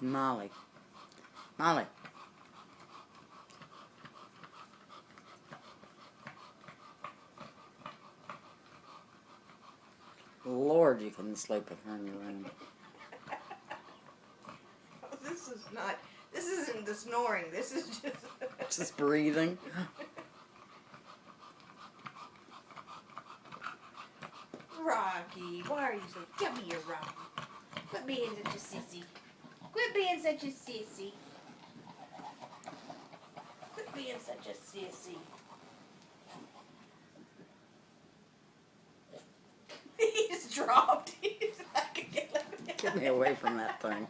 Molly. Molly. Lord, you couldn't sleep with her in your room. This isn't the snoring, this is just... Just breathing. Rocky, why are you so... Come here, Rocky. Quit being such a sissy. Quit being such a sissy. Quit being such a sissy. He's dropped. He's back again. Get me away from that thing.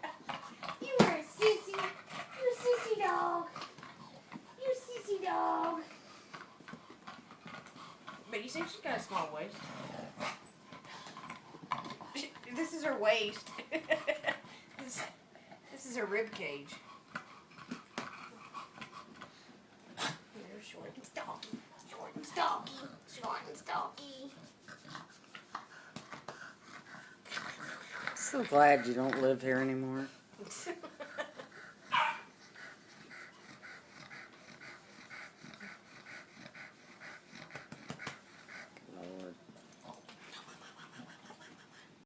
You are a sissy. You sissy dog. You sissy dog. But you see she's got a small waist. This is her waist. This is her rib cage. You're short and stocky. Short and stocky. Short and stocky. So glad you don't live here anymore.